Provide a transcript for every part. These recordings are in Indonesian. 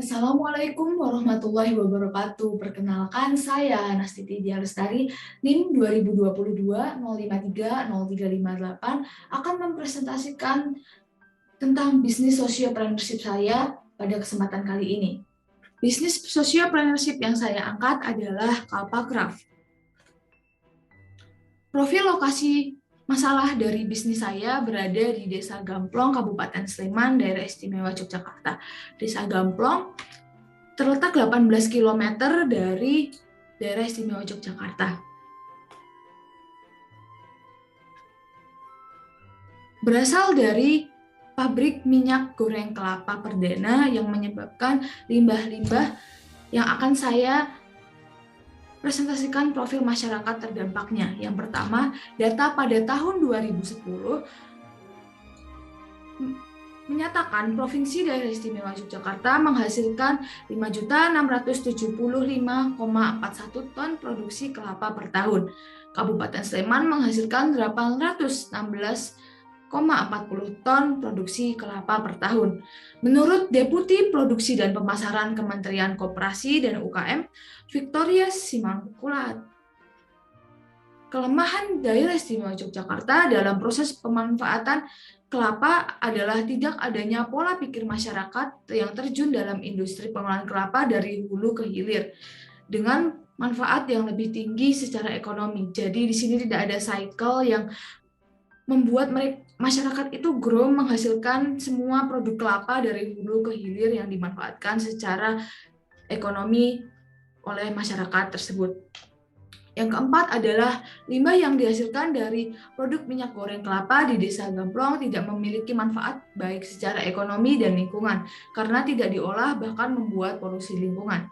Assalamualaikum warahmatullahi wabarakatuh. Perkenalkan, saya Nastiti Dia Lestari, NIM 2022-053-0358 akan mempresentasikan tentang bisnis sociopreneurship saya pada kesempatan kali ini. Bisnis sociopreneurship yang saya angkat adalah Kalpa Craft. Profil lokasi masalah dari bisnis saya berada di Desa Gamplong, Kabupaten Sleman, Daerah Istimewa Yogyakarta. Desa Gamplong terletak 18 km dari Daerah Istimewa Yogyakarta. Berasal dari pabrik minyak goreng kelapa perdana yang menyebabkan limbah-limbah yang akan saya presentasikan profil masyarakat terdampaknya. Yang pertama, data pada tahun 2010 menyatakan Provinsi Daerah Istimewa Yogyakarta menghasilkan 5.675,41 ton produksi kelapa per tahun. Kabupaten Sleman menghasilkan 816,40 ton produksi kelapa per tahun. Menurut Deputi Produksi dan Pemasaran Kementerian Koperasi dan UKM, Victoria Simangkulat, kelemahan Daerah Istimewa Yogyakarta dalam proses pemanfaatan kelapa adalah tidak adanya pola pikir masyarakat yang terjun dalam industri pengolahan kelapa dari hulu ke hilir dengan manfaat yang lebih tinggi secara ekonomi. Jadi di sini tidak ada cycle yang membuat masyarakat itu grow menghasilkan semua produk kelapa dari hulu ke hilir yang dimanfaatkan secara ekonomi oleh masyarakat tersebut. Yang keempat adalah limbah yang dihasilkan dari produk minyak goreng kelapa di Desa Gamplong tidak memiliki manfaat baik secara ekonomi dan lingkungan karena tidak diolah bahkan membuat polusi lingkungan.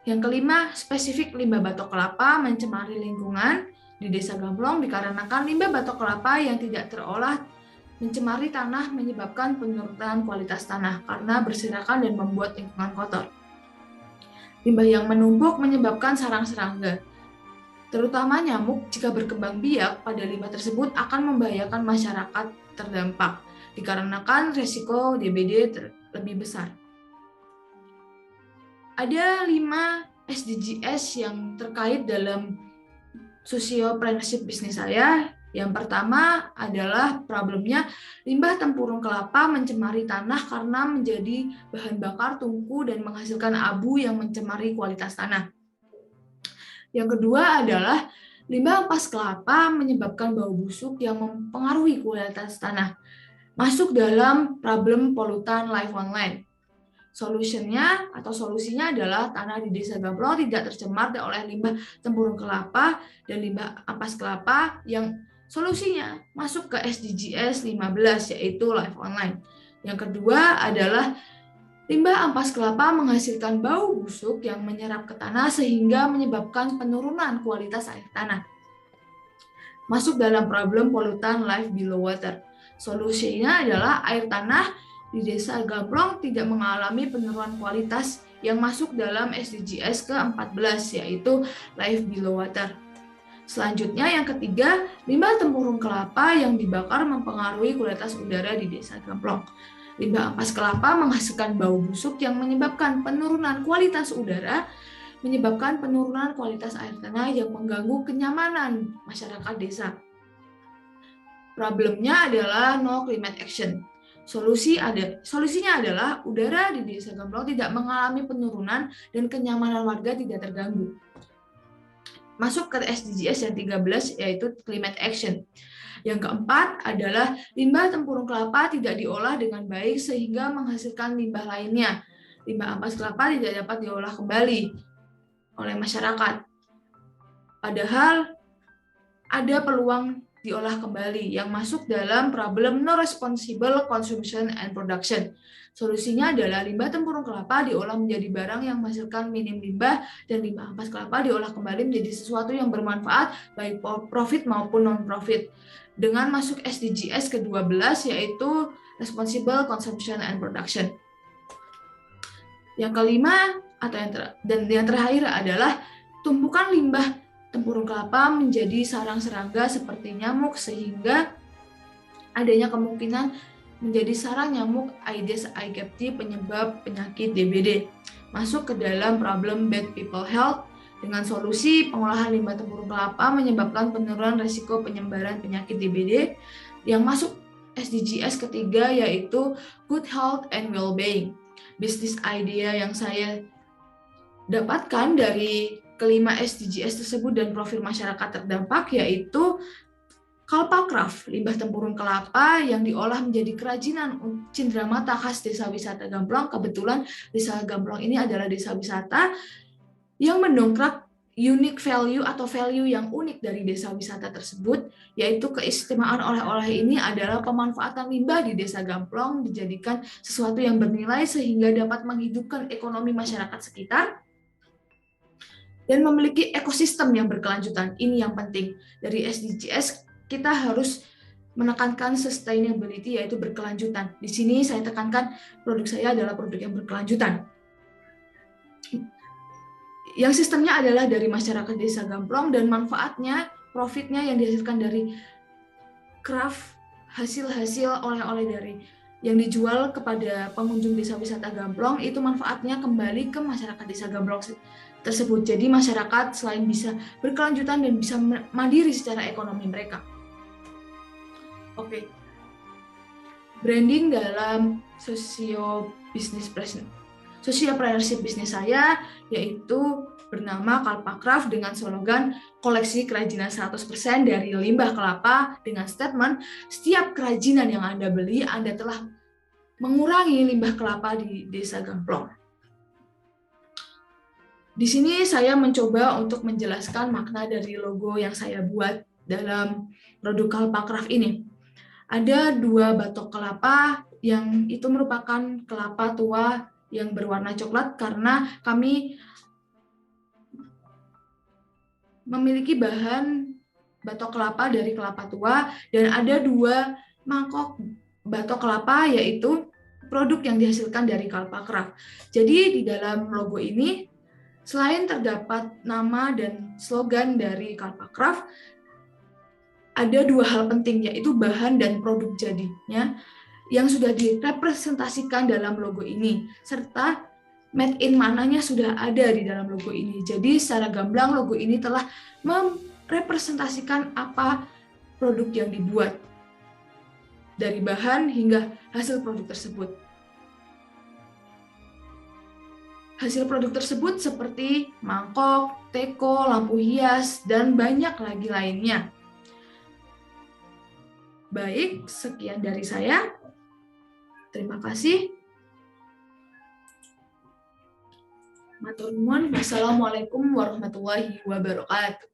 Yang kelima, spesifik limbah batok kelapa mencemari lingkungan di Desa Gamplong dikarenakan limbah batok kelapa yang tidak terolah mencemari tanah menyebabkan penurunan kualitas tanah karena berserakan dan membuat lingkungan kotor. Limbah yang menumpuk menyebabkan sarang serangga, terutama nyamuk jika berkembang biak pada limbah tersebut akan membahayakan masyarakat terdampak dikarenakan resiko DBD lebih besar. Ada 5 SDGs yang terkait dalam sociopreneurship bisnis saya. Yang pertama adalah problemnya limbah tempurung kelapa mencemari tanah karena menjadi bahan bakar tungku dan menghasilkan abu yang mencemari kualitas tanah. Yang kedua adalah limbah ampas kelapa menyebabkan bau busuk yang mempengaruhi kualitas tanah. Masuk dalam problem polutan life on land. Solusinya adalah tanah di Desa Gamplong tidak tercemar oleh limbah tempurung kelapa dan limbah ampas kelapa yang solusinya masuk ke SDGs 15 yaitu life on land. Yang kedua adalah limbah ampas kelapa menghasilkan bau busuk yang menyerap ke tanah sehingga menyebabkan penurunan kualitas air tanah. Masuk dalam problem polutan life below water. Solusinya adalah air tanah di Desa Gamplong tidak mengalami penurunan kualitas yang masuk dalam SDGs ke-14 yaitu life below water. Selanjutnya yang ketiga, limbah tempurung kelapa yang dibakar mempengaruhi kualitas udara di Desa Gamplong. Limbah ampas kelapa menghasilkan bau busuk yang menyebabkan penurunan kualitas udara, menyebabkan penurunan kualitas air tanah yang mengganggu kenyamanan masyarakat desa. Problemnya adalah no climate action. Solusinya adalah udara di Desa Gamplong tidak mengalami penurunan dan kenyamanan warga tidak terganggu. Masuk ke SDGs yang 13 yaitu climate action. Yang keempat adalah limbah tempurung kelapa tidak diolah dengan baik sehingga menghasilkan limbah lainnya. Limbah ampas kelapa tidak dapat diolah kembali oleh masyarakat. Padahal ada peluang diolah kembali yang masuk dalam problem no responsible consumption and production. Solusinya adalah limbah tempurung kelapa diolah menjadi barang yang menghasilkan minim limbah dan limbah ampas kelapa diolah kembali menjadi sesuatu yang bermanfaat baik profit maupun non-profit. Dengan masuk SDGs ke-12 yaitu responsible consumption and production. Yang kelima yang terakhir adalah tumpukan limbah tempurung kelapa menjadi sarang serangga seperti nyamuk sehingga adanya kemungkinan menjadi sarang nyamuk Aedes aegypti penyebab penyakit DBD. Masuk ke dalam problem bad people health dengan solusi pengolahan limbah tempurung kelapa menyebabkan penurunan risiko penyebaran penyakit DBD yang masuk SDGs ketiga yaitu good health and well-being. Bisnis idea yang saya dapatkan dari kelima SDGs tersebut dan profil masyarakat terdampak yaitu Kalpa Craft, limbah tempurung kelapa yang diolah menjadi kerajinan cenderamata khas Desa Wisata Gamplong. Kebetulan Desa Gamplong ini adalah desa wisata yang mendongkrak unique value atau value yang unik dari desa wisata tersebut, yaitu keistimewaan oleh-oleh ini adalah pemanfaatan limbah di Desa Gamplong dijadikan sesuatu yang bernilai sehingga dapat menghidupkan ekonomi masyarakat sekitar dan memiliki ekosistem yang berkelanjutan. Ini yang penting dari SDGs. Kita harus menekankan sustainability, yaitu berkelanjutan. Di sini saya tekankan produk saya adalah produk yang berkelanjutan. Yang sistemnya adalah dari masyarakat Desa Gamplong dan manfaatnya, profitnya yang dihasilkan dari craft, hasil-hasil oleh-oleh dari yang dijual kepada pengunjung Desa Wisata Gamplong, itu manfaatnya kembali ke masyarakat Desa Gamplong tersebut. Jadi masyarakat selain bisa berkelanjutan dan bisa mandiri secara ekonomi mereka. Oke, branding dalam socio-preneurship bisnis saya yaitu bernama Kalpa Craft dengan slogan koleksi kerajinan 100% dari limbah kelapa dengan statement setiap kerajinan yang Anda beli Anda telah mengurangi limbah kelapa di Desa Gamplong. Di sini saya mencoba untuk menjelaskan makna dari logo yang saya buat dalam produk Kalpa Craft ini. Ada 2 batok kelapa yang itu merupakan kelapa tua yang berwarna coklat karena kami memiliki bahan batok kelapa dari kelapa tua, dan ada 2 mangkok batok kelapa yaitu produk yang dihasilkan dari Kalpa Craft. Jadi di dalam logo ini selain terdapat nama dan slogan dari Kalpa Craft, ada 2 hal penting yaitu bahan dan produk jadinya yang sudah direpresentasikan dalam logo ini, serta made in mananya sudah ada di dalam logo ini. Jadi secara gamblang logo ini telah merepresentasikan apa produk yang dibuat dari bahan hingga hasil produk tersebut. Hasil produk tersebut seperti mangkok, teko, lampu hias, dan banyak lagi lainnya. Baik, sekian dari saya. Terima kasih. Matur nuwun. Wassalamualaikum warahmatullahi wabarakatuh.